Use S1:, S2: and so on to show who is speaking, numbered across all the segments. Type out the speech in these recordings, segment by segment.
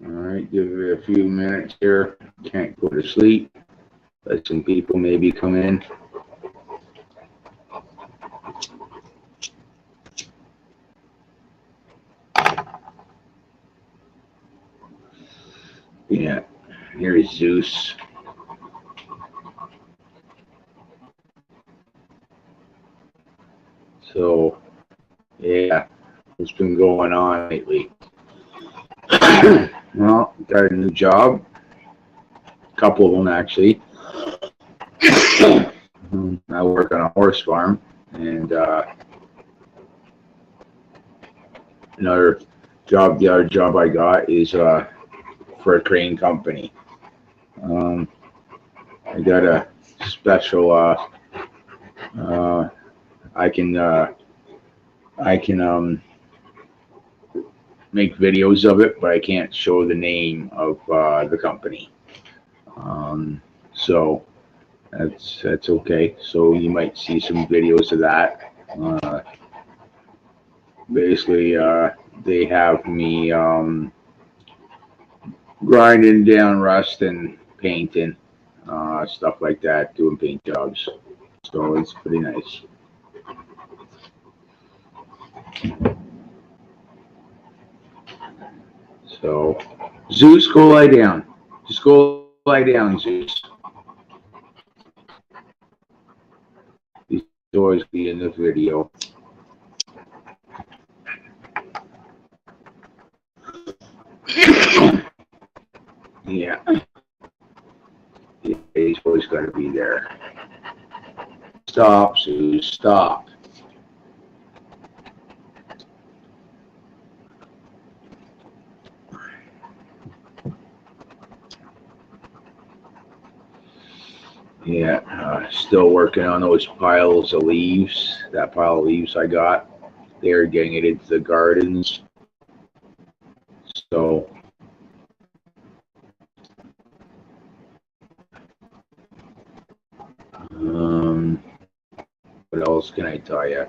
S1: All right, give it a few minutes here. Can't go to sleep. Let some people maybe come in. Yeah, here's Zeus. So, yeah, what's been going on lately? Well, got a new job. A couple of them, actually. I work on a horse farm, and another job. The other job I got is for a crane company. I got a special. I can make videos of it, but I can't show the name of the company. So that's okay. So you might see some videos of that. Basically, they have me grinding down rust and painting, stuff like that, doing paint jobs. So it's pretty nice. So, Zeus, go lie down. Just go lie down, Zeus. He's always be in the video. Yeah. He's always got to be there. Stop, Zeus, stop. Yeah, still working on those piles of leaves. That pile of leaves I got. They're getting it into the gardens. So, what else can I tell you?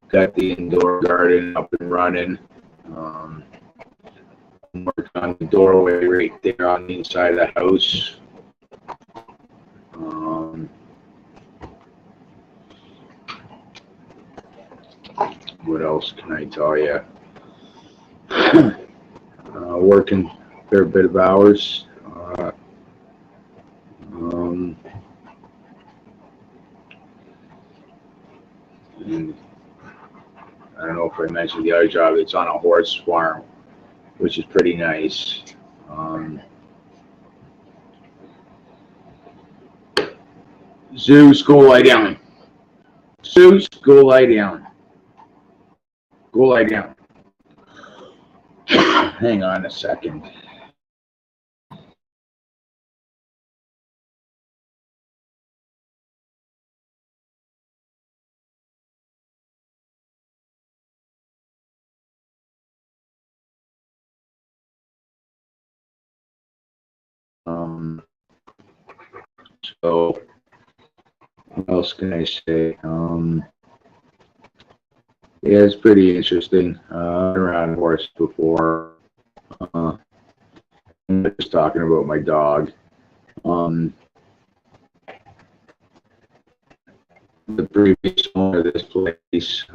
S1: Got the indoor garden up and running. I'm working on the doorway right there on the inside of the house. What else can I tell you? Working a fair bit of hours. And I don't know if I mentioned the other job. It's on a horse farm, which is pretty nice. Zeus, go lie down. Zeus, go lie down. Go lie down. Hang on a second. So, what else can I say? Yeah, it's pretty interesting. I've been around horse before. I'm just talking about my dog. The previous owner of this place,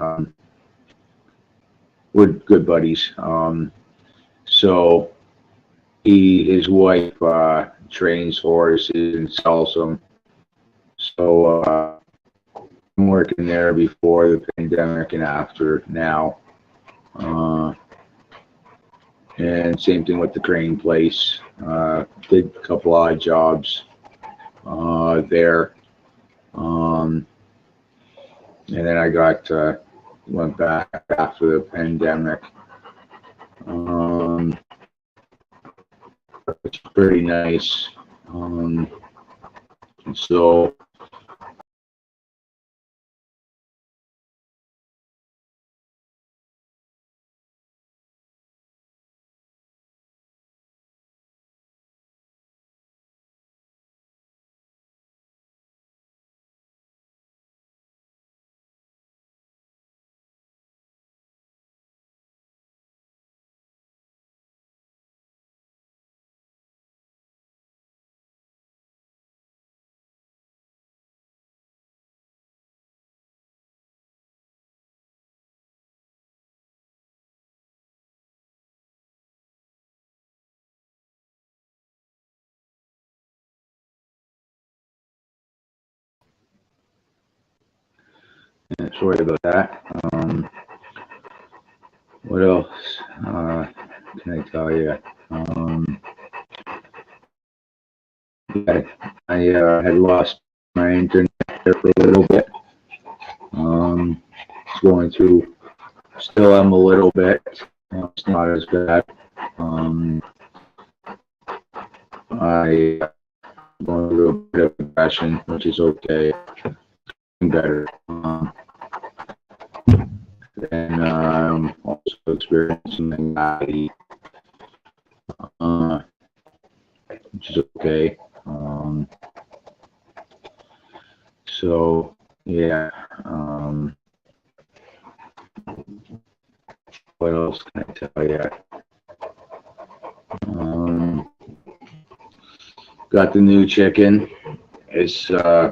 S1: we're good buddies. So his wife trains horses and sells them. So I'm working there before the pandemic and after now. And same thing with the crane place. Did a couple odd jobs there. And then I went back after the pandemic. It's pretty nice. So Sorry about that. What else can I tell you? Yeah, I had lost my internet there for a little bit. Going through, still am a little bit. It's not as bad. I going through a bit of depression, which is okay. Better. And also experiencing anxiety, which is okay. So yeah. What else can I tell you? Got the new chicken. It's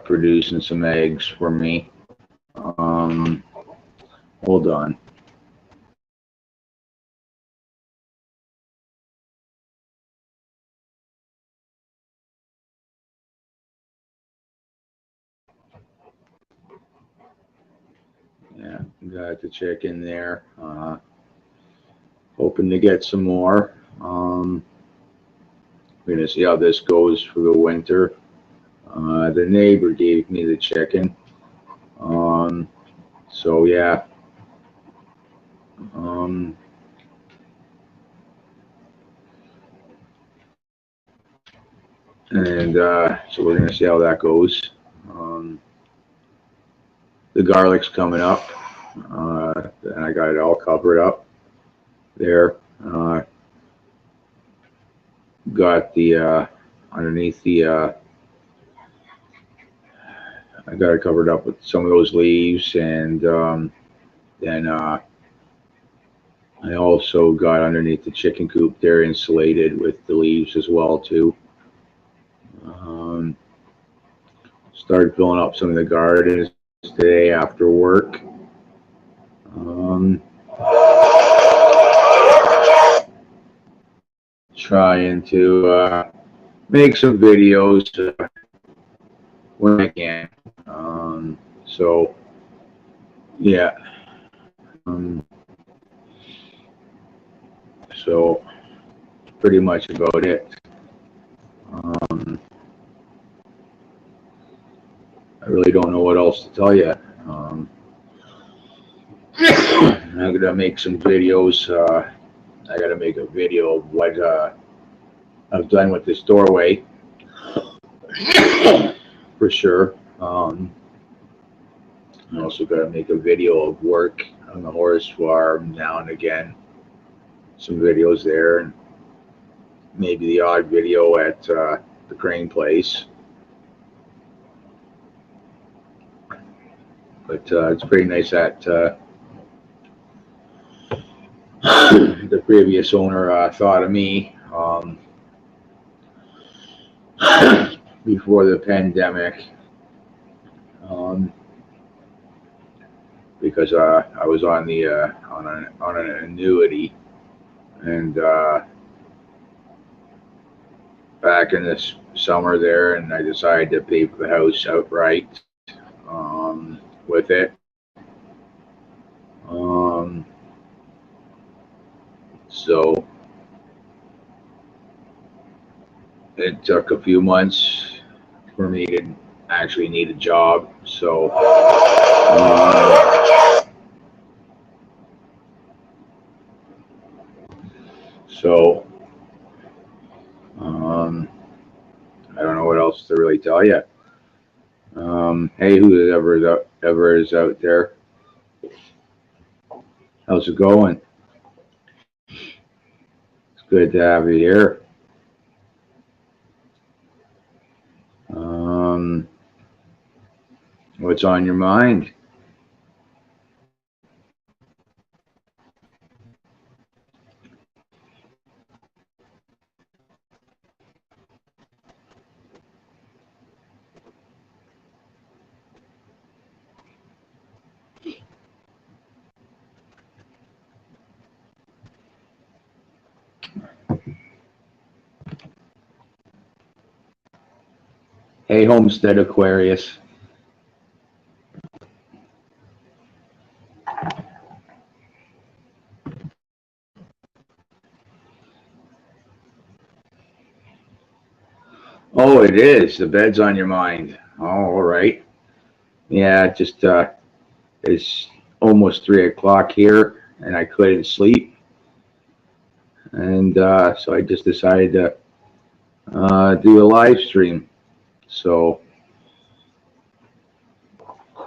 S1: producing some eggs for me. Hold on. Yeah, got the chicken there. Hoping to get some more. We're gonna see how this goes for the winter. The neighbor gave me the chicken. So yeah. And so we're gonna see how that goes. The garlic's coming up, and I got it all covered up there. Got the underneath the I got it covered up with some of those leaves, and then I also got underneath the chicken coop there insulated with the leaves as well too. Started filling up some of the gardens today after work. Trying to make some videos when I can. So yeah. So pretty much about it. I really don't know what else to tell you. I'm gonna make some videos. I gotta make a video of what I've done with this doorway for sure. I also gotta make a video of work on the horse farm now and again. Some videos there, and maybe the odd video at the crane place. But it's pretty nice that the previous owner thought of me before the pandemic, because I was on the on an annuity, and back in this summer there, and I decided to pay for the house outright with it. So it took a few months for me to actually need a job. So I don't know what else to really tell you. Hey, whoever is out there, how's it going? It's good to have you here. What's on your mind? Hey, Homestead Aquarius. Oh, it is. The bed's on your mind. Oh, all right. Yeah, just it's almost 3 o'clock here, and I couldn't sleep, and so I just decided to do a live stream. So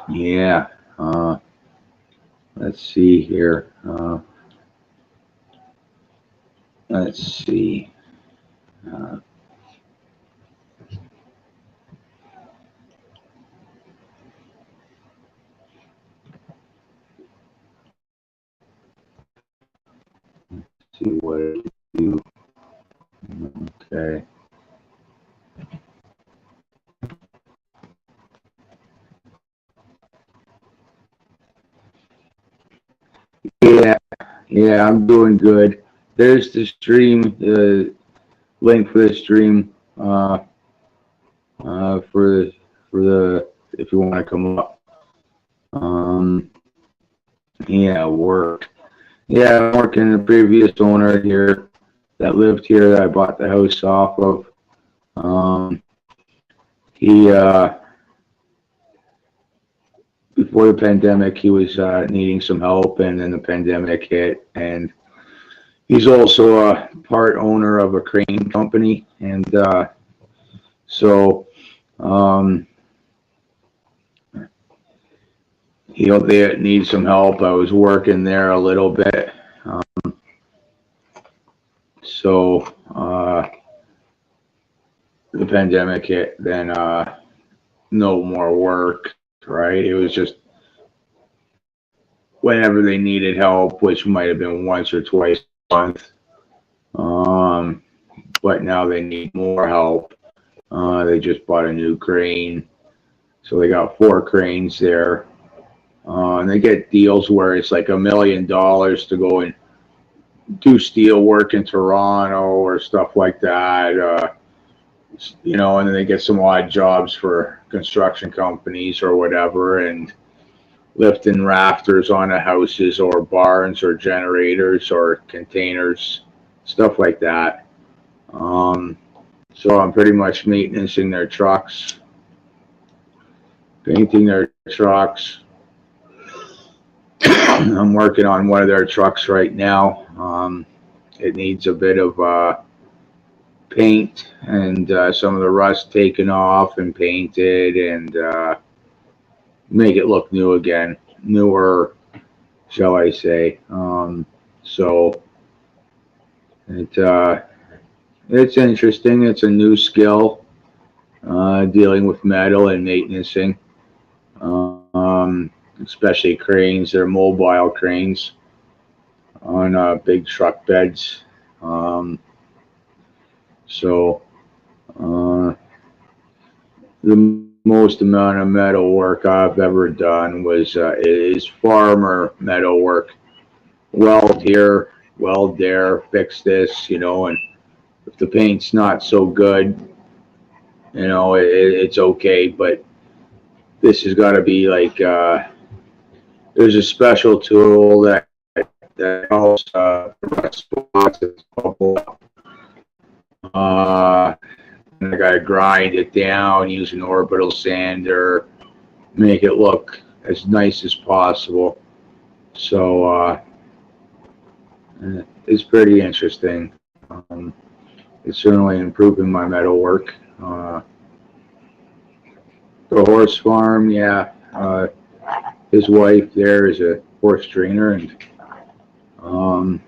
S1: yeah, let's see here. Let's see. Uh, see what I do. Okay. Yeah, yeah, I'm doing good. There's the stream, the link for the stream, for the if you want to come up. Um, yeah, work. Yeah, I'm working the previous owner here that lived here that I bought the house off of. Um, he before the pandemic, he was needing some help, and then the pandemic hit, and he's also a part owner of a crane company, and so um, he'll they need some help. I was working there a little bit, so the pandemic hit. Then no more work. Right? It was just whenever they needed help, which might have been once or twice a month. Um, but now they need more help. They just bought a new crane, so they got 4 cranes there. And they get deals where it's like $1 million to go and do steel work in Toronto or stuff like that. And then they get some odd jobs for construction companies or whatever, and lifting rafters onto houses or barns or generators or containers, stuff like that. Um, so I'm pretty much maintaining their trucks, painting their trucks. I'm working on one of their trucks right now. It needs a bit of paint and some of the rust taken off and painted, and make it look new again, newer, shall I say. So it's interesting. It's a new skill, dealing with metal and maintaining, especially cranes. They're mobile cranes on big truck beds. Um, so the most amount of metal work I've ever done is farmer metal work. Weld here, weld there, fix this, and if the paint's not so good, it's okay. But this has got to be like there's a special tool that helps rust spots and bubble. And I got to grind it down, use an orbital sander, make it look as nice as possible. So it's pretty interesting. It's certainly improving my metal work. The horse farm, yeah. His wife there is a horse trainer, and um,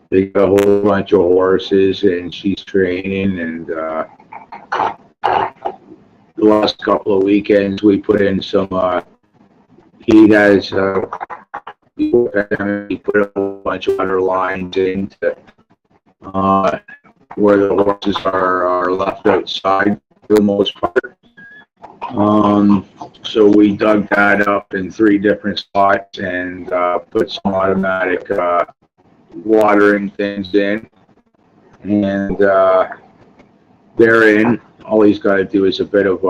S1: they got a whole bunch of horses, and she's training. And the last couple of weekends, we put in some. He has before the pandemic, he put a whole bunch of other lines into where the horses are left outside for the most part. So we dug that up in 3 different spots and put some automatic watering things in, and they're in. All he's got to do is a bit of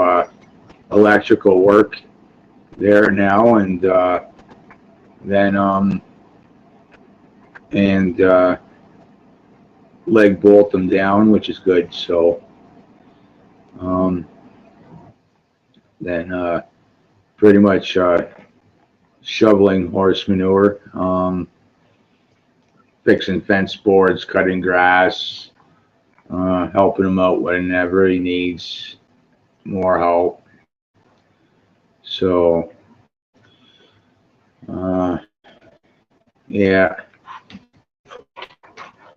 S1: electrical work there now, and then leg bolt them down, which is good. So um, then pretty much shoveling horse manure, fixing fence boards, cutting grass, helping him out whenever he needs more help. So yeah,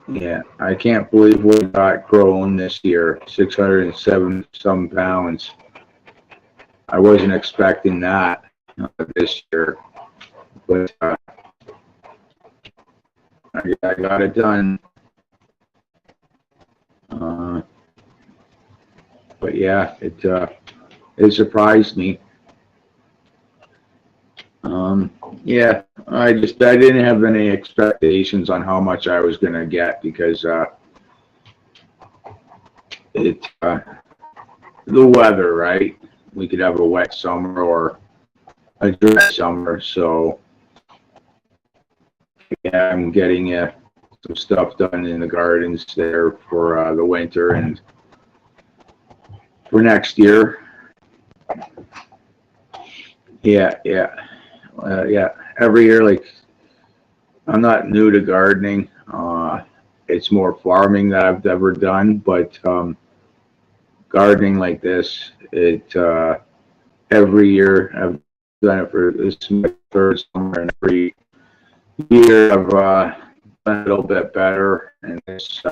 S1: yeah, I can't believe we got grown this year, 607 some pounds. I wasn't expecting that this year, but I got it done. But yeah, it surprised me. Yeah, I didn't have any expectations on how much I was gonna get because the weather, right? We could have a wet summer or a dry summer, so yeah, I'm getting some stuff done in the gardens there for the winter and for next year. Yeah, yeah, yeah. Every year, like I'm not new to gardening. It's more farming that I've ever done, but gardening like this, every year I've done it for this is my third summer, and every year I've done a little bit better. And this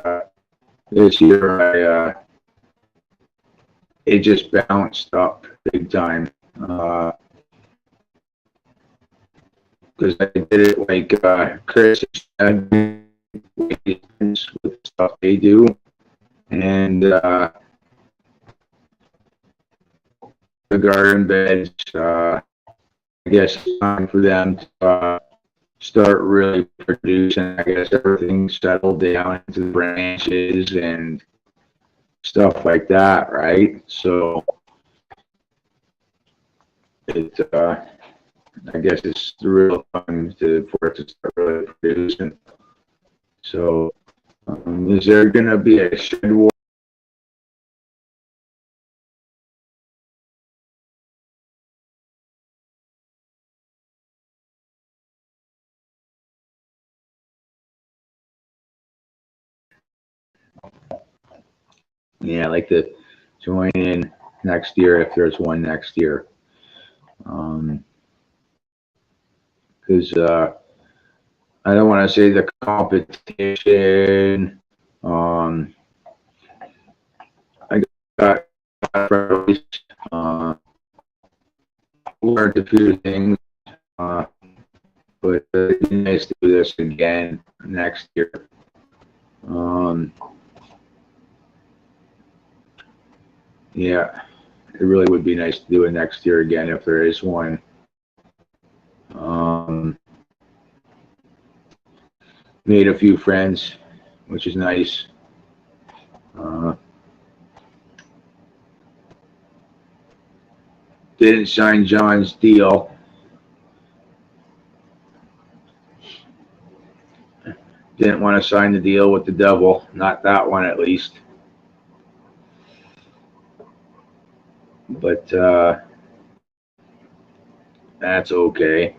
S1: year it just bounced up big time. Because I did it like Chris with the stuff they do, and the garden beds. I guess it's time for them to start really producing. I guess everything settled down into the branches and stuff like that, right? So it I guess it's the real time for it to start really producing. So, is there going to be a shed wall? Yeah, I'd like to join in next year if there's one next year. Because I don't want to say the competition. I got learned a few things, but it'd be nice to do this again next year. Yeah, it really would be nice to do it next year again if there is one. Made a few friends, which is nice. Didn't sign John's deal. Didn't want to sign the deal with the devil. Not that one, at least. But that's okay.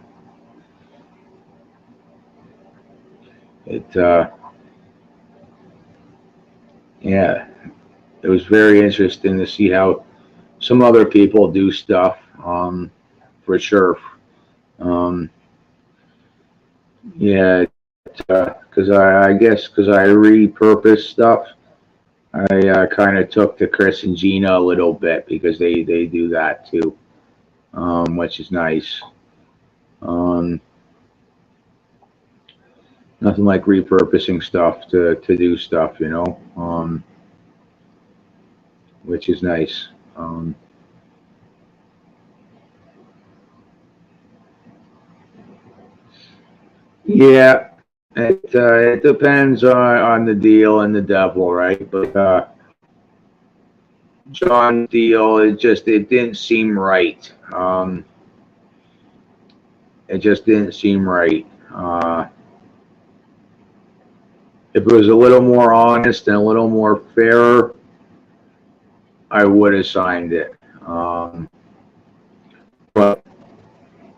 S1: Yeah, it was very interesting to see how some other people do stuff. For sure. Yeah, because I guess because I repurpose stuff, I kind of took to Chris and Gina a little bit because they do that too, which is nice. Nothing like repurposing stuff to do stuff, which is nice. Yeah, it depends on the deal and the devil, right? But John's deal, it didn't seem right. It just didn't seem right. if it was a little more honest and a little more fair, I would have signed it. But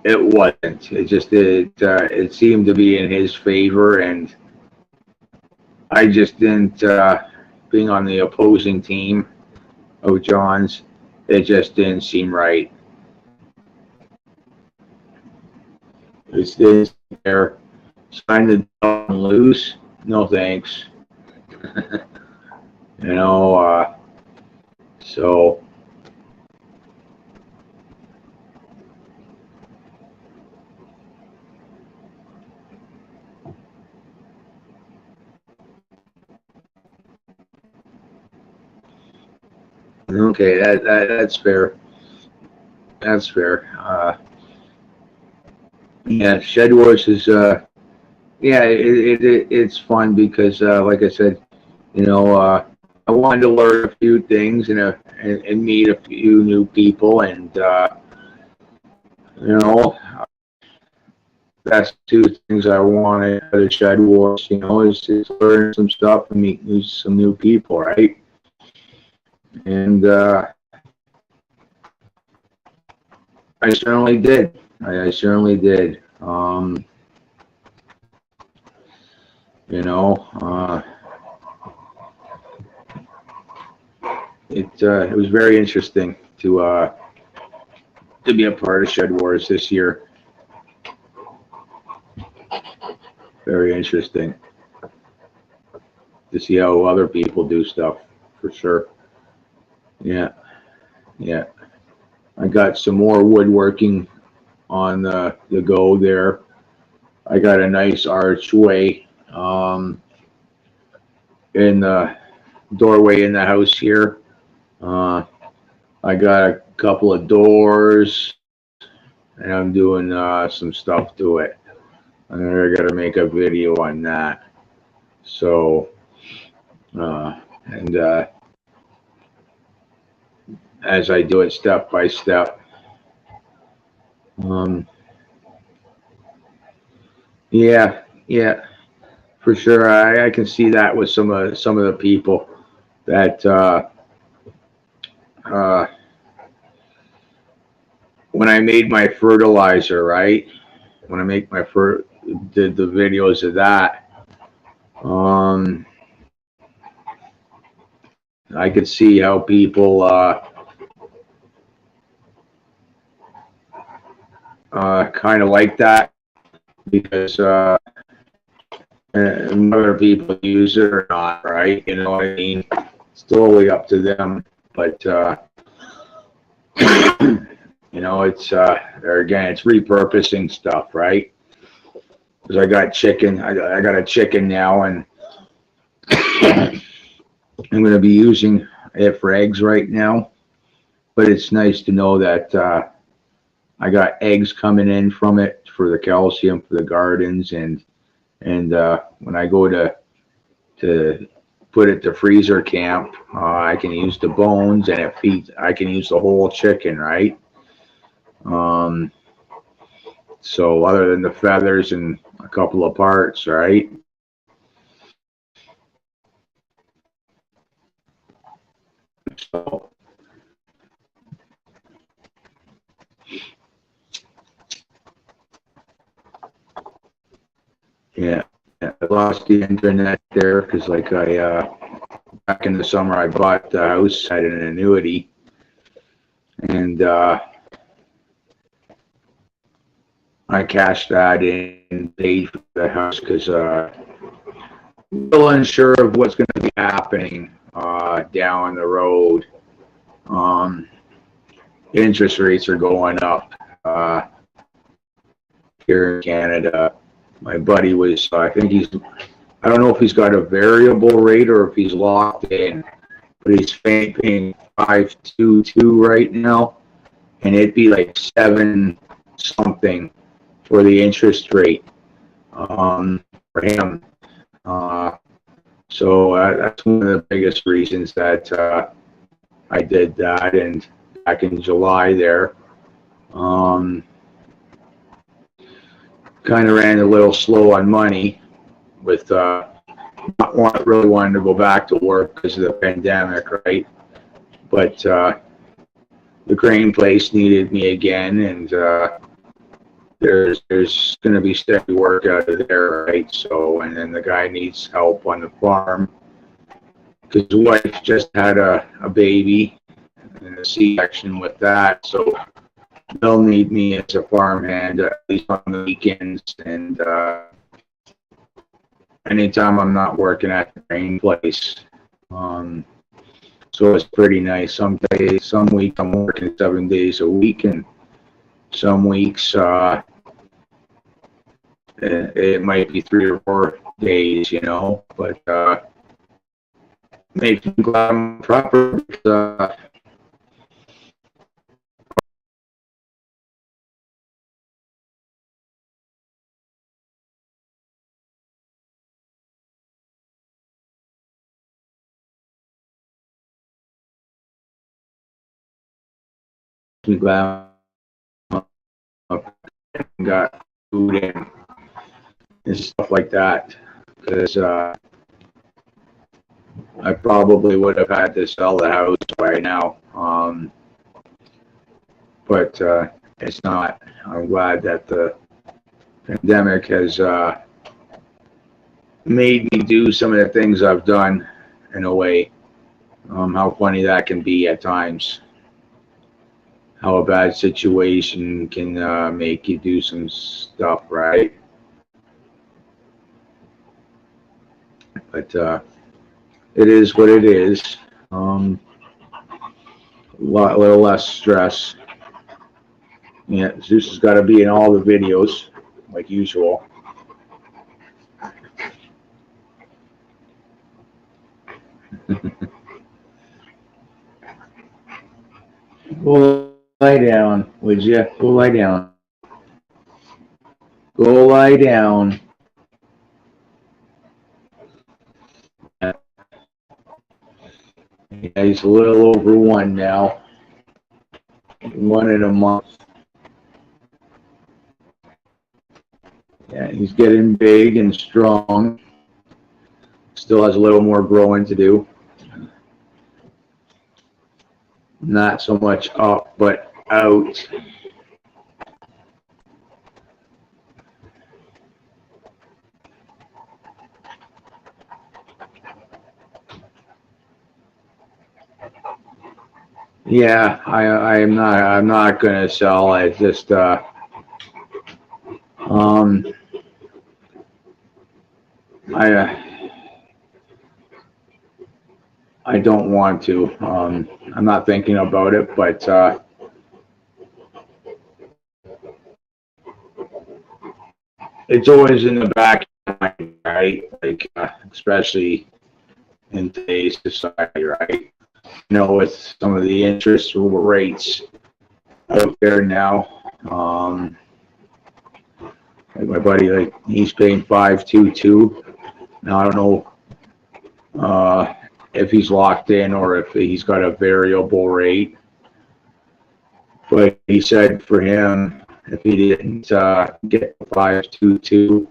S1: it wasn't. It seemed to be in his favor, and I just didn't. Being on the opposing team of John's, it just didn't seem right. It's there. Sign the dog and lose. No thanks. You know. So. Okay, that's fair. That's fair. Yeah, Shed Wars is yeah, it's fun because like I said, you know, I wanted to learn a few things and meet a few new people, and you know, that's two things I wanted out of Shed Wars. You know, is learn some stuff and meet some new people, right? And I certainly did. I certainly did. You know, it was very interesting to be a part of Shed Wars this year. Very interesting to see how other people do stuff, for sure. Yeah, yeah. I got some more woodworking on the go there. I got a nice archway in the doorway in the house here. I got a couple of doors, and I'm doing some stuff to it. I got to make a video on that. So, and as I do it step by step. Yeah, yeah, for sure. I can see that with some of the people that when I made my fertilizer, right? When I make my did the videos of that, I could see how people kind of like that, because whether people use it or not, right? You know what I mean? It's totally up to them. But you know, it's there again, it's repurposing stuff, right? Because I got chicken, I got a chicken now, and I'm going to be using it for eggs right now. But it's nice to know that I got eggs coming in from it for the calcium for the gardens, and when I go to put it to freezer camp, I can use the bones, and it feeds. I can use the whole chicken, right? So other than the feathers and a couple of parts, right? So yeah, I lost the internet there because, like, back in the summer I bought the house, had an annuity, and I cashed that in, paid for the house because still unsure of what's going to be happening down the road. Interest rates are going up here in Canada. My buddy was, I think I don't know if he's got a variable rate or if he's locked in, but he's paying 5.22 right now, and it'd be like 7 something for the interest rate for him. So that's one of the biggest reasons that I did that. And back in July there, kind of ran a little slow on money with really wanted to go back to work because of the pandemic, right? But the crane place needed me again, and there's going to be steady work out of there, right? So, and then the guy needs help on the farm because his wife just had a baby and a C-section with that, so they'll need me as a farmhand at least on the weekends and anytime I'm not working at the crane place. So it's pretty nice. Some days, some weeks I'm working 7 days a week, and some weeks it might be 3 or 4 days, you know. But makes me glad I'm proper. Glad I got food in and stuff like that, because I probably would have had to sell the house by now, but it's not. I'm glad that the pandemic has made me do some of the things I've done in a way. How funny that can be at times. How a bad situation can make you do some stuff, right? But it is what it is. A little less stress. Yeah, Zeus has got to be in all the videos, like usual. Go lie down, would you? Go lie down. Go lie down. Yeah, he's a little over 1 now. 1 in a month. Yeah, he's getting big and strong. Still has a little more growing to do. Not so much up, but out. Yeah, I'm not gonna sell. I just I don't want to. I'm not thinking about it, but it's always in the back of my mind, right? Like especially in today's society, right? You know, with some of the interest rates out there now, like my buddy, like he's paying 5.22. Now I don't know if he's locked in or if he's got a variable rate, but he said for him, if he didn't get 5.22,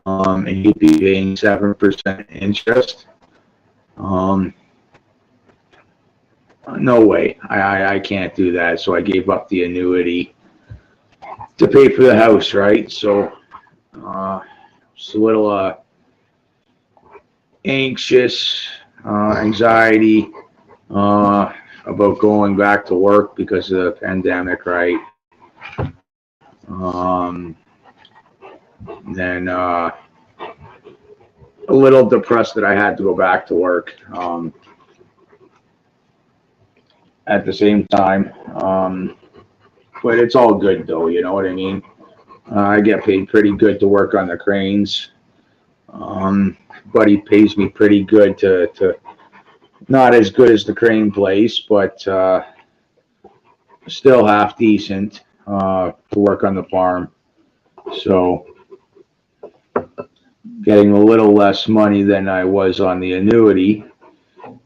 S1: and he'd be paying 7% interest. No way, I can't do that. So I gave up the annuity to pay for the house, right? So it's a little anxious, anxiety about going back to work because of the pandemic, right? Then a little depressed that I had to go back to work. At the same time, but it's all good though, you know what I mean? I get paid pretty good to work on the cranes. Buddy pays me pretty good to not as good as the crane place, but still half decent to work on the farm. So getting a little less money than I was on the annuity.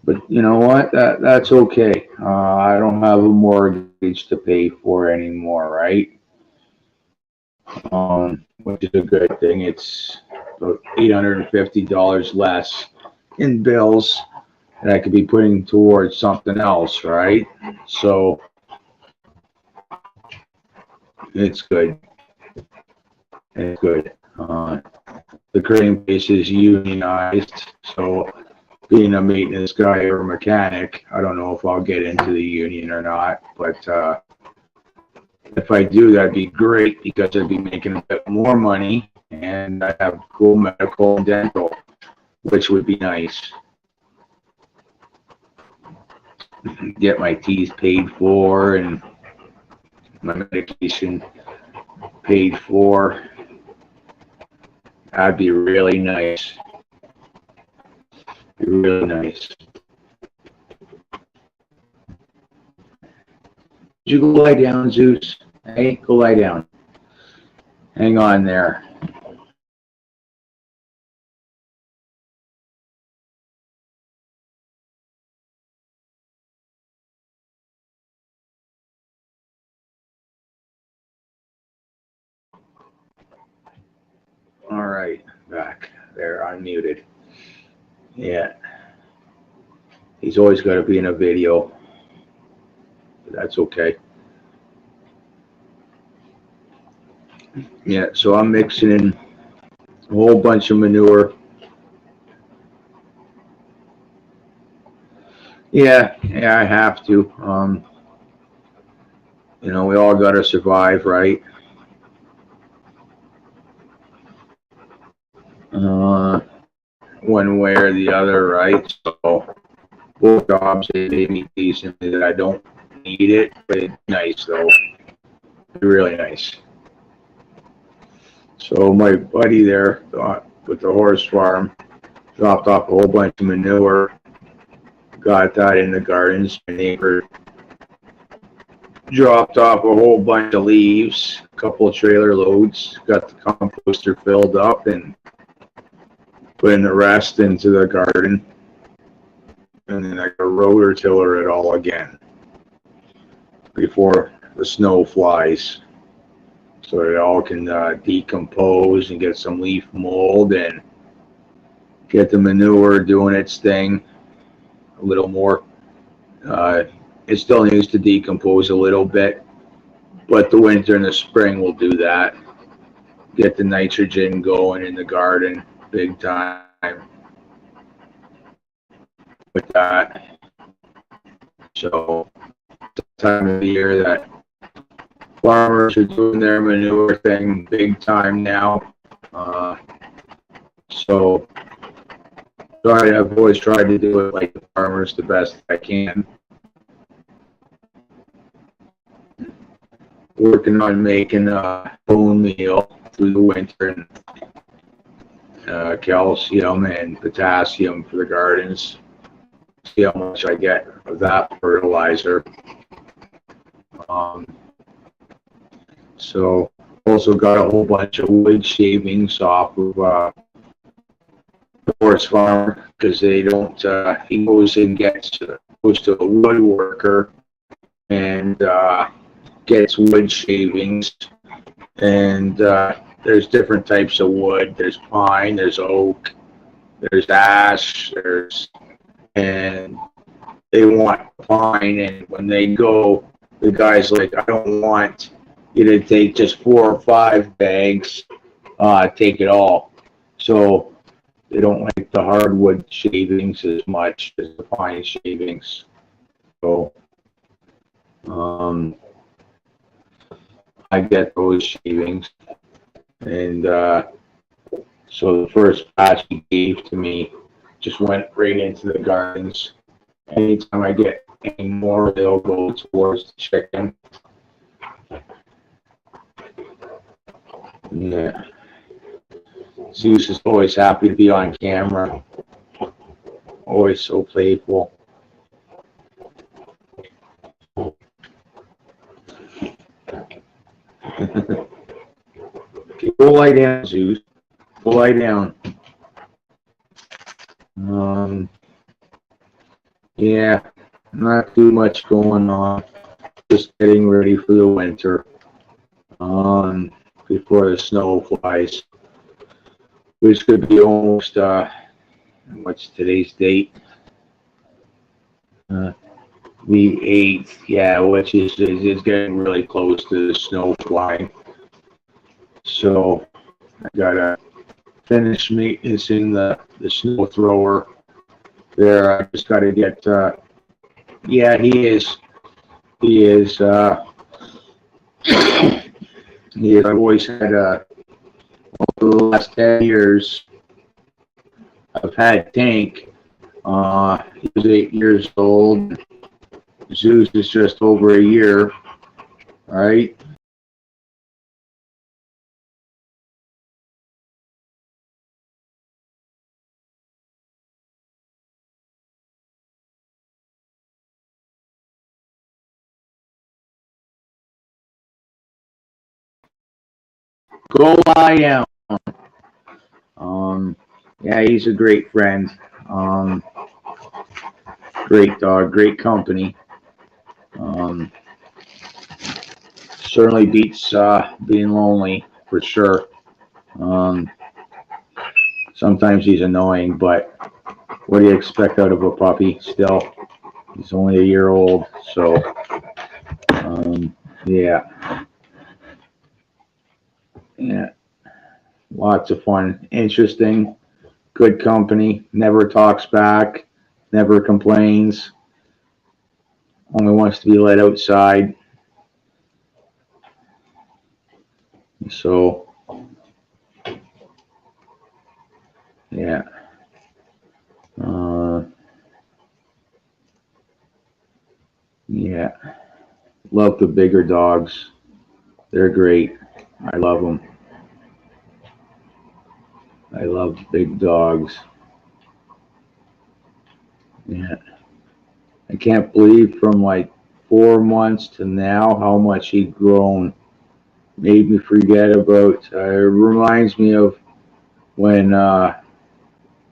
S1: But you know what? That's okay. I don't have a mortgage to pay for anymore, right? which is a good thing. It's about $850 less in bills that I could be putting towards something else, right? So it's good. It's good. The crane place is unionized, so being a maintenance guy or a mechanic, I don't know if I'll get into the union or not, but if I do, that'd be great because I'd be making a bit more money and I have cool medical and dental, which would be nice. Get my teeth paid for and my medication paid for. That'd be really nice. Be really nice. Did you go lie down, Zeus? Hey, go lie down. Hang on there. All right, back there, unmuted. Yeah. He's always got to be in a video. But that's okay. Yeah, so I'm mixing in a whole bunch of manure. Yeah, I have to. You know, we all got to survive, right? One way or the other, right? So both jobs, they pay me decently that I don't need it, but it's nice though. It's really nice. So my buddy there with the horse farm dropped off a whole bunch of manure, got that in the gardens. My neighbor dropped off a whole bunch of leaves, a couple of trailer loads, got the composter filled up and putting the rest into the garden, and then I got rotor tiller it all again before the snow flies, so it all can decompose and get some leaf mold and get the manure doing its thing a little more. It still needs to decompose a little bit, but the winter and the spring will do that. Get the nitrogen going in the garden big time with that. So it's the time of the year that farmers are doing their manure thing big time now. So I've always tried to do it like the farmers the best I can. Working on making bone meal through the winter and calcium and potassium for the gardens. See how much I get of that fertilizer. So also got a whole bunch of wood shavings off of the horse farm because they don't. He goes and goes to a woodworker and gets wood shavings, and there's different types of wood. There's pine, there's oak, there's ash, and they want pine. And when they go, the guy's like, I don't want you to take just 4 or 5 bags. Take it all. So they don't like the hardwood shavings as much as the pine shavings. So I get those shavings, and so the first batch he gave to me just went right into the gardens. Anytime I get any more, they'll go towards the chicken. Yeah. Zeus is always happy to be on camera. Always so playful. Okay, go lie down, Zeus. Go lie down. Yeah, not too much going on. Just getting ready for the winter. Because before the snow flies, which could be almost, what's today's date? The 8th, yeah, which is getting really close to the snow flying. So I gotta finish maintenancing the snow thrower there. I just gotta get, yeah, he is, I've always had, over the last 10 years, I've had Tank. He was 8 years old. Zeus is just over a year, right? Go I am. Yeah, he's a great friend. Great dog, great company. Certainly beats being lonely for sure. Sometimes he's annoying, but what do you expect out of a puppy? Still, he's only a year old, so yeah, lots of fun, interesting, good company. Never talks back, never complains. Only wants to be let outside. So yeah. Yeah, love the bigger dogs. They're great. I love them. I love big dogs. Yeah, I can't believe from like 4 months to now how much he'd grown. Made me forget about. It reminds me of when I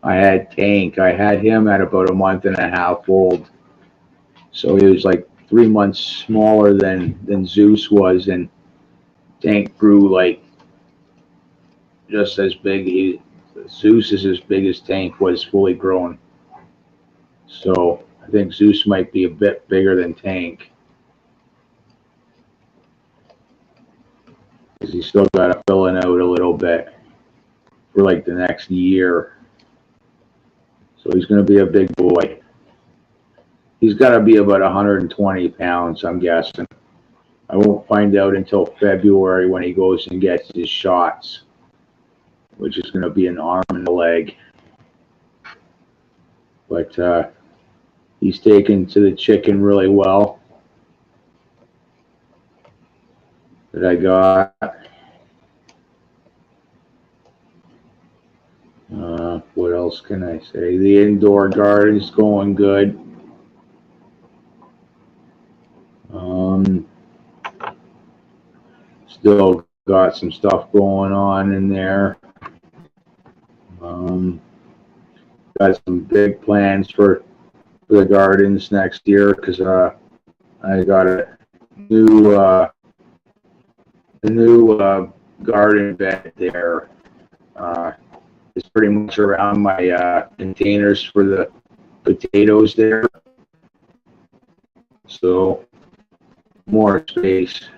S1: had Tank. I had him at about a month and a half old, so he was like 3 months smaller than Zeus was, and Tank grew like just as big. Zeus is as big as Tank was fully grown. So I think Zeus might be a bit bigger than Tank, because he's still got to fill it out a little bit for like the next year. So he's going to be a big boy. He's got to be about 120 pounds, I'm guessing. I won't find out until February when he goes and gets his shots, which is going to be an arm and a leg. But he's taken to the chicken really well that I got. What else can I say? The indoor garden's going good. Still got some stuff going on in there. Got some big plans for the gardens next year, because I got a new garden bed there. It's pretty much around my containers for the potatoes there, so more space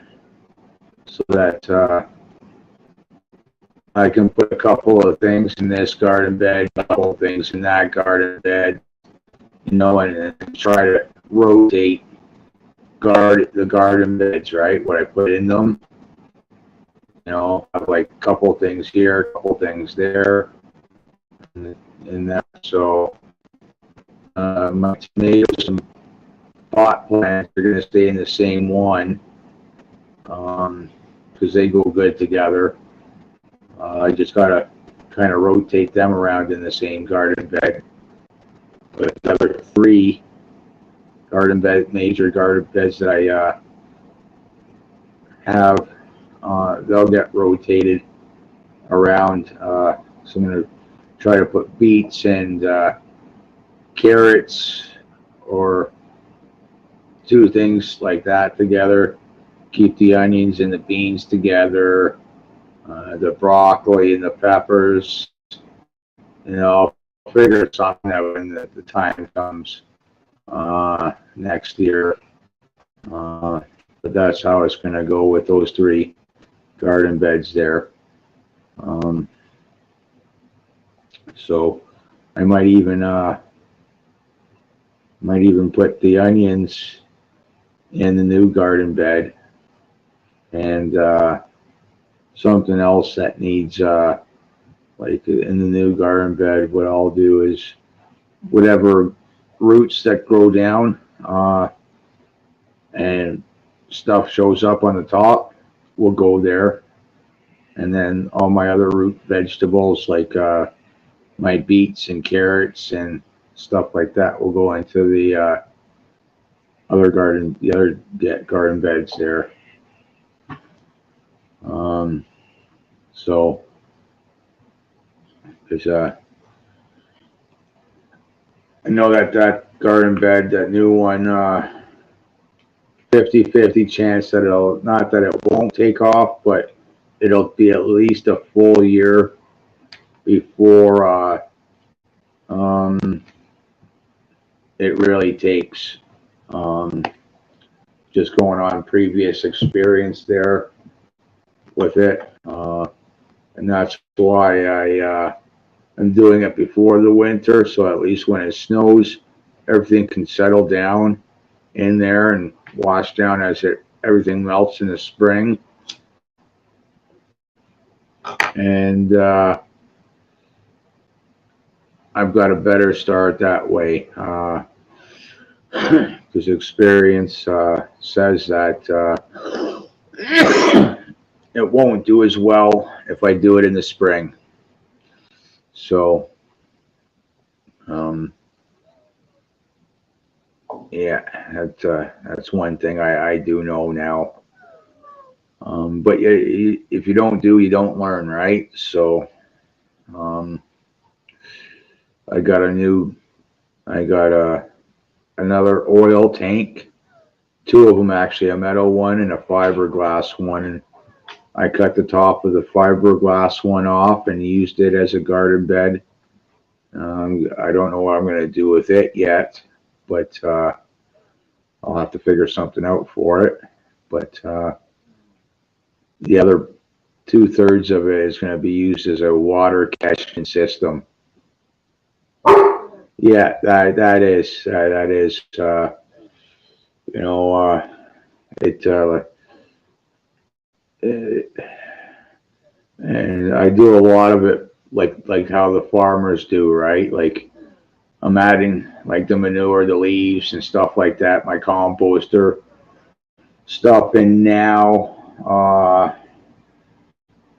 S1: so that I can put a couple of things in this garden bed, a couple of things in that garden bed, and try to rotate the garden beds, right? What I put in them, have like a couple of things here, a couple of things there, and that. So my tomatoes and pot plants are going to stay in the same one, because they go good together. I just got to kind of rotate them around in the same garden bed. But another 3 major garden beds that I have, they'll get rotated around. So I'm going to try to put beets and carrots, or 2 things like that together. Keep the onions and the beans together. the broccoli and the peppers. You know, I'll figure something out when the time comes next year. But that's how it's going to go with those 3 garden beds there. So I might even put the onions in the new garden bed, and something else that needs like in the new garden bed, what I'll do is whatever roots that grow down and stuff shows up on the top will go there, and then all my other root vegetables like my beets and carrots and stuff like that will go into the other garden beds there. So there's I know that garden bed, that new one, 50-50 chance that not that it won't take off, but it'll be at least a full year before it really takes. Just going on previous experience there with it, and that's why I'm doing it before the winter, so at least when it snows, everything can settle down in there and wash down as everything melts in the spring. And I've got a better start that way, because experience says that it won't do as well if I do it in the spring. So, yeah, that's one thing I do know now. But if you don't do, you don't learn, right? So, I got another oil tank, 2 of them actually, a metal one and a fiberglass one, and I cut the top of the fiberglass one off and used it as a garden bed. I don't know what I'm going to do with it yet, but I'll have to figure something out for it. But the other 2/3 of it is going to be used as a water catchment system. Yeah, that is you know, and I do a lot of it like how the farmers do, right? Like I'm adding like the manure, the leaves and stuff like that, my composter stuff in now,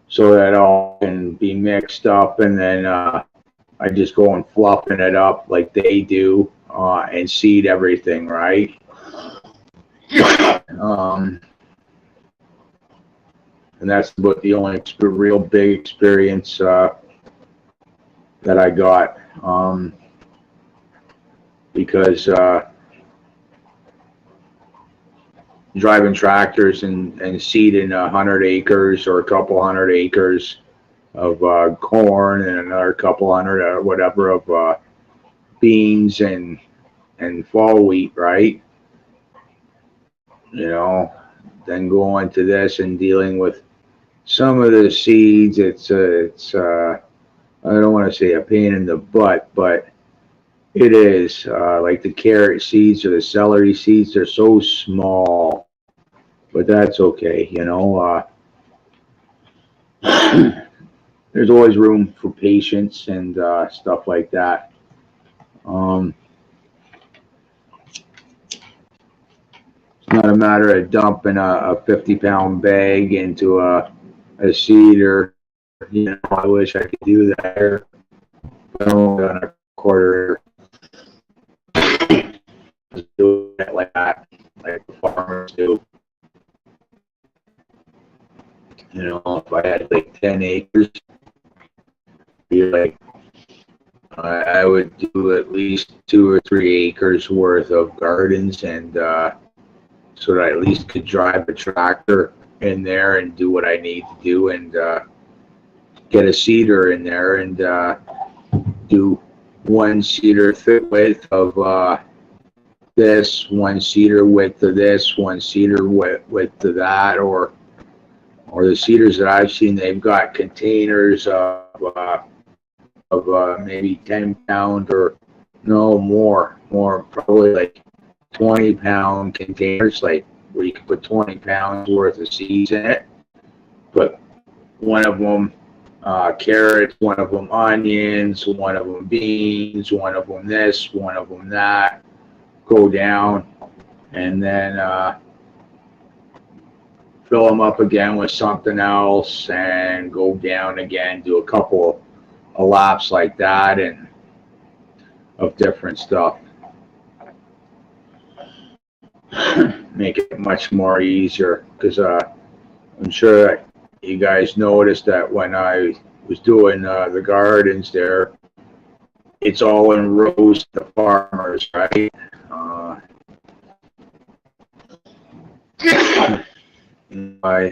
S1: so that all can be mixed up, and then I just go and fluffing it up like they do, and seed everything, right? And that's about the only real big experience that I got, because driving tractors and seeding 100 acres or a couple hundred acres of corn and another couple hundred or whatever of beans and fall wheat, right? You know, then going to this and dealing with some of the seeds, it's I don't want to say a pain in the butt, but it is. Like the carrot seeds or the celery seeds, they're so small, but that's okay, you know. There's always room for patience and stuff like that. It's not a matter of dumping a 50-pound bag into a seeder. You know, I wish I could do that here. I'm only on a quarter. Just do it like that, like the farmers do. You know, if I had like 10 acres, be like, I would do at least 2 or 3 acres worth of gardens, and so that I at least could drive a tractor in there and do what I need to do, and get a seeder in there and do 1 seeder thick width of this, 1 seeder width of this, 1 seeder width of that, or the seeders that I've seen, they've got containers of maybe 10-pound or no more, probably like 20-pound containers, like where you can put 20 pounds worth of seeds in it. Put one of them carrots, one of them onions, one of them beans, one of them this, one of them that. Go down and then fill them up again with something else and go down again. Do a couple of laps like that and of different stuff. Make it much more easier, because I'm sure that you guys noticed that when I was doing the gardens there, it's all in rows to farmers, right?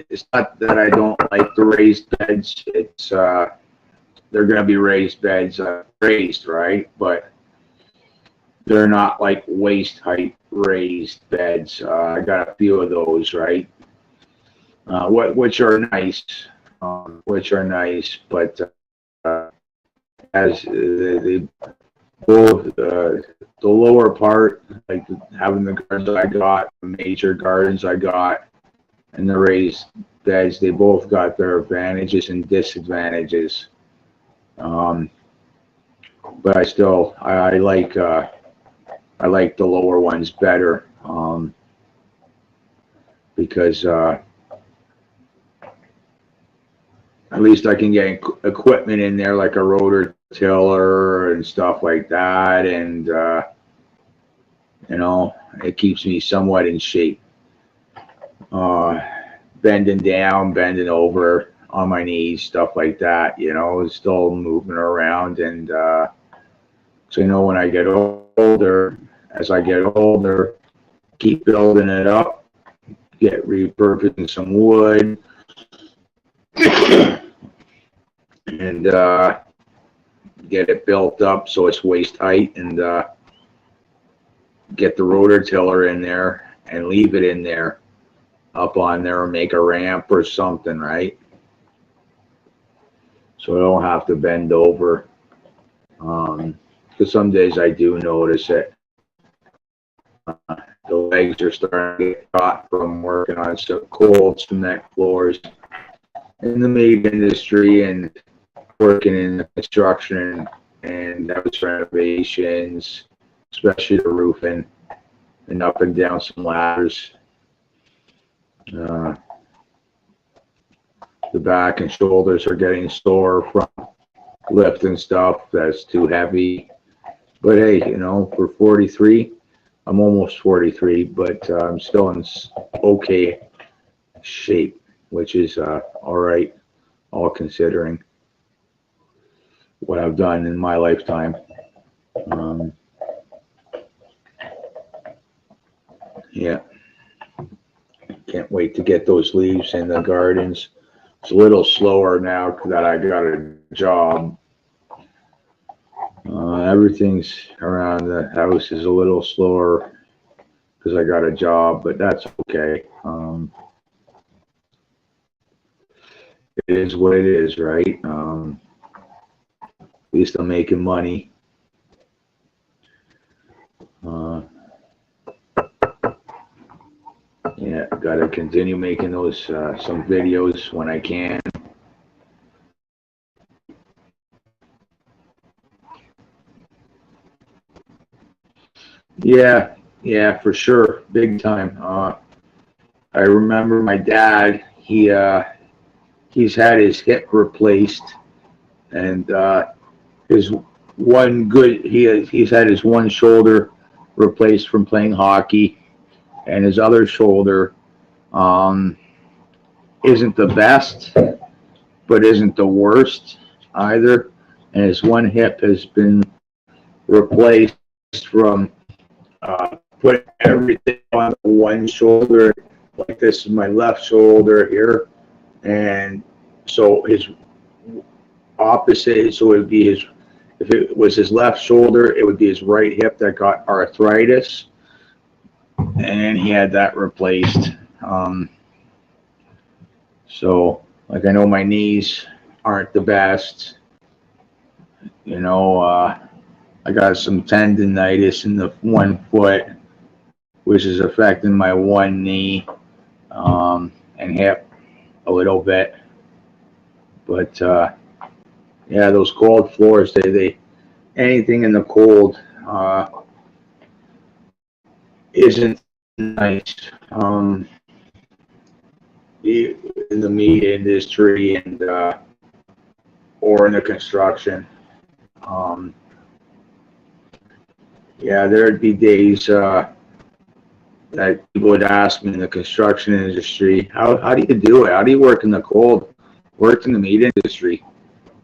S1: It's not that I don't like the raised beds. It's they're going to be raised beds, raised, right? But they're not like waist height raised beds. I got a few of those, right? Which are nice, but as the lower part, like having the gardens I got, the major gardens I got, and the raised beds, they both got their advantages and disadvantages. But I still I like the lower ones better, because at least I can get equipment in there like a rotor tiller and stuff like that, and you know, it keeps me somewhat in shape. Bending down, bending over on my knees, stuff like that, you know, still moving around. And so, you know, when I get older, as I get older, keep building it up, get repurposing some wood, and get it built up so it's waist height, and get the rotor tiller in there and leave it in there, up on there, or make a ramp or something, right? So I don't have to bend over, because some days I do notice it. The legs are starting to get hot from working on some cold cement floors in the meat industry and working in the construction and house renovations, especially the roofing, and up and down some ladders. The back and shoulders are getting sore from lifting stuff that's too heavy. But hey, you know, for 43, I'm almost 43, but I'm still in okay shape, which is all right, all considering what I've done in my lifetime. Yeah, can't wait to get those leaves in the gardens. It's a little slower now that I got a job. Everything's around the house is a little slower because I got a job, but that's okay. It is what it is, right? At least I'm making money. Yeah, got to continue making those some videos when I can. Yeah, for sure, big time. I remember my dad. He's had his hip replaced, and he's had his one shoulder replaced from playing hockey, and his other shoulder isn't the best, but isn't the worst either. And his one hip has been replaced from putting everything on one shoulder. Like, this is my left shoulder here, and so his opposite. So it would be his, if it was his left shoulder, it would be his right hip that got arthritis, and he had that replaced. So, like, I know my knees aren't the best. You know, I got some tendonitis in the one foot, which is affecting my one knee and hip a little bit. But yeah, those cold floors, they anything in the cold isn't nice. In the meat industry and or in the construction. Um, yeah, there'd be days that people would ask me in the construction industry, how do you do it? How do you work in the cold? Worked in the meat industry.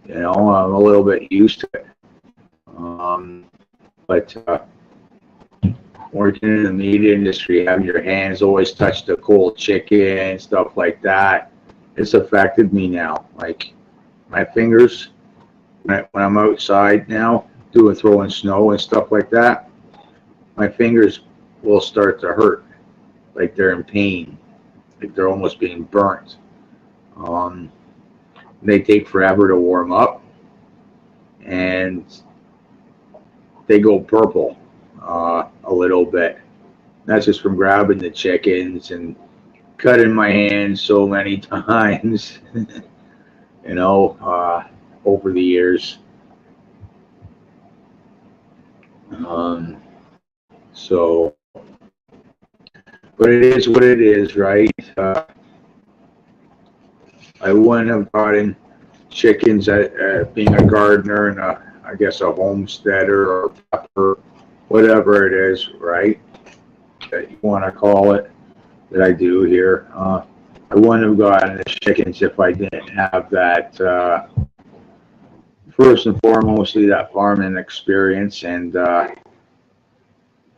S1: You know, I'm a little bit used to it. But working in the meat industry, having your hands always touch the cold chicken and stuff like that, it's affected me now. Like my fingers, when I'm outside now, throwing snow and stuff like that, my fingers will start to hurt, like they're in pain, like they're almost being burnt. Um, they take forever to warm up, and they go purple a little bit. That's just from grabbing the chickens and cutting my hands so many times, you know, over the years. Um, so, but it is what it is, right? I wouldn't have gotten chickens at being a gardener and I guess a homesteader or pepper, whatever it is, right? That you want to call it, that I do here. I wouldn't have gotten the chickens if I didn't have that, first and foremostly, that farming experience and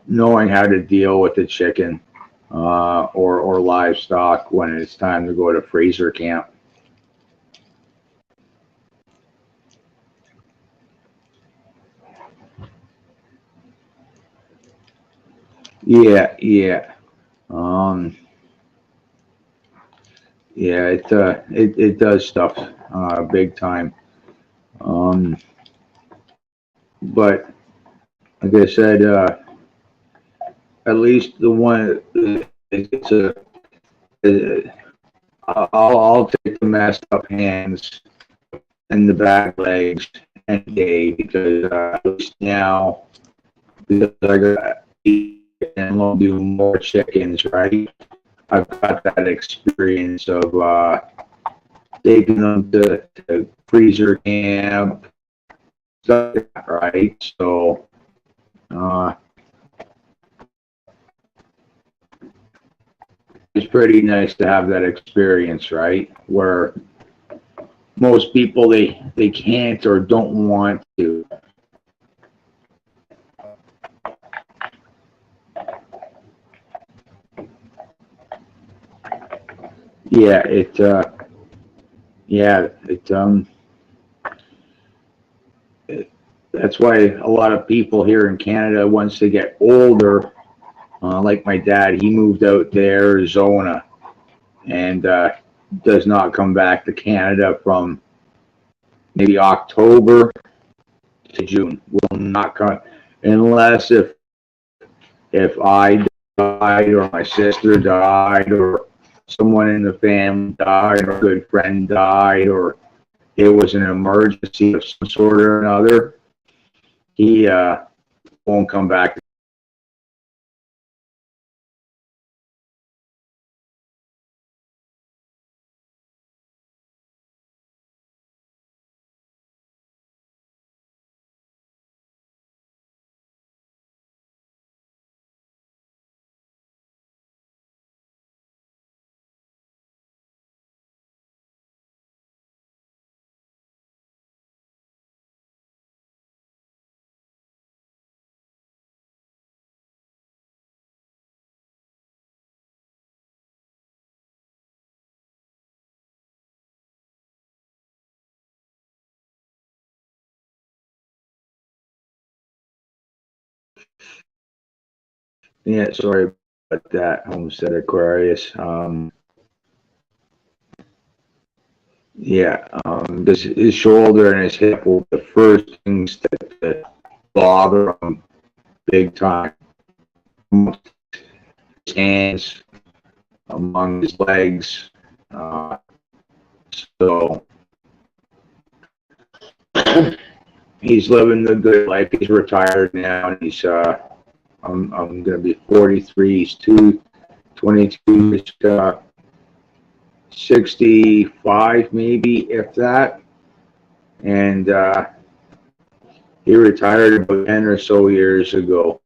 S1: knowing how to deal with the chicken or livestock when it's time to go to freezer camp. Yeah, yeah. Um, yeah, it does stuff big time. Um, but like I said, at least the one it's I'll take the messed up hands and the back legs any day because at least now because I got and we'll do more chickens, right? I've got that experience of taking them to freezer camp, stuff like that, right? So uh, it's pretty nice to have that experience, right? Where most people they can't or don't want to. Yeah, it, that's why a lot of people here in Canada, once they get older, like my dad, he moved out to Arizona and does not come back to Canada from maybe October to June. Will not come unless if I died or my sister died or someone in the family died or a good friend died or it was an emergency of some sort or another. He won't come back Yeah, sorry about that, Homestead Aquarius. Yeah, because his shoulder and his hip were the first things that bother him big time. His hands, among his legs. So he's living the good life. He's retired now, and he's I'm gonna be 43. He's 22. He's 65, maybe, if that. And he retired about 10 or so years ago,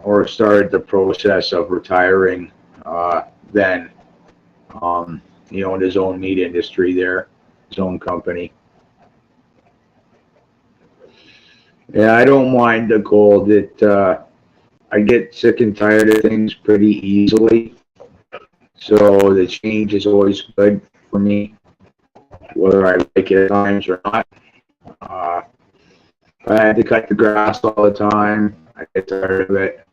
S1: or started the process of retiring then. He owned his own meat industry there, his own company. Yeah, I don't mind the cold. I get sick and tired of things pretty easily. So the change is always good for me, whether I like it at times or not. If I had to cut the grass all the time, I get tired of it.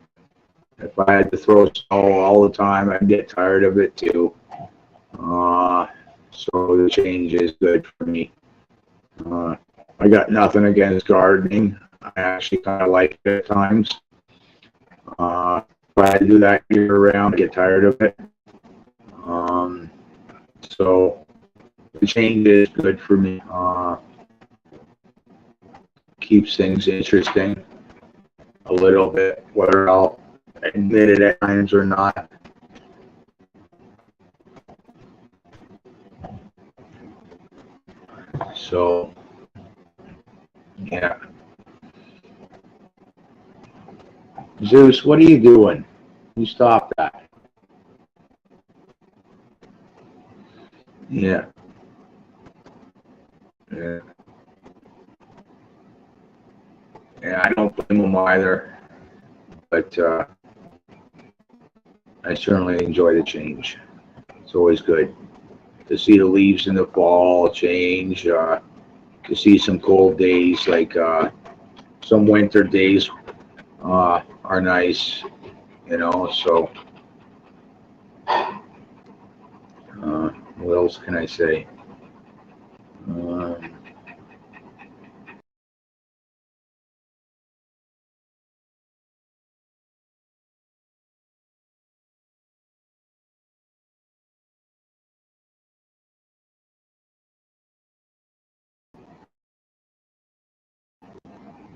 S1: If I had to throw snow all the time, I'd get tired of it too. So the change is good for me. I got nothing against gardening. I actually kind of like it at times. If I had to do that year round, I get tired of it. So the change is good for me. Keeps things interesting a little bit, whether I'll admit it at times or not. So, yeah. Zeus, what are you doing? You stop that. Yeah. Yeah. Yeah, I don't blame him either, but I certainly enjoy the change. It's always good to see the leaves in the fall change, to see some cold days, like some winter days are nice, so what else can I say?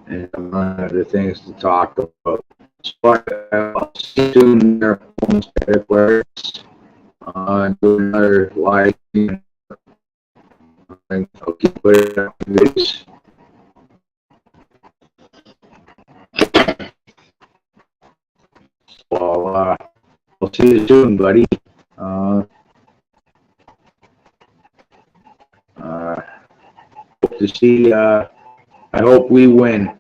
S1: And other things to talk about. So I'll see you soon there, Homestead Aquarius. Do another live. I'll keep putting up this. Well, I'll see you soon, buddy. Hope to see. I hope we win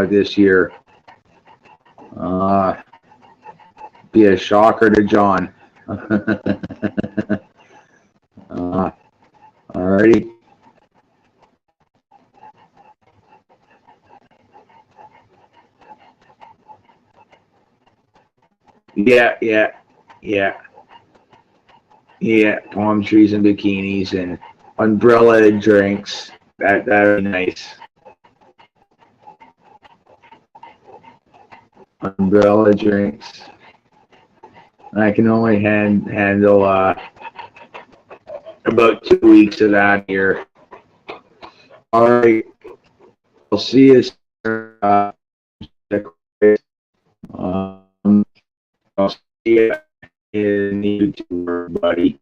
S1: this year. Be a shocker to John. Alrighty. Yeah. Palm trees and bikinis and umbrella drinks. That'd be nice. Umbrella drinks. I can only handle about 2 weeks of that here. All right. I'll see you. I'll see you in YouTube, buddy.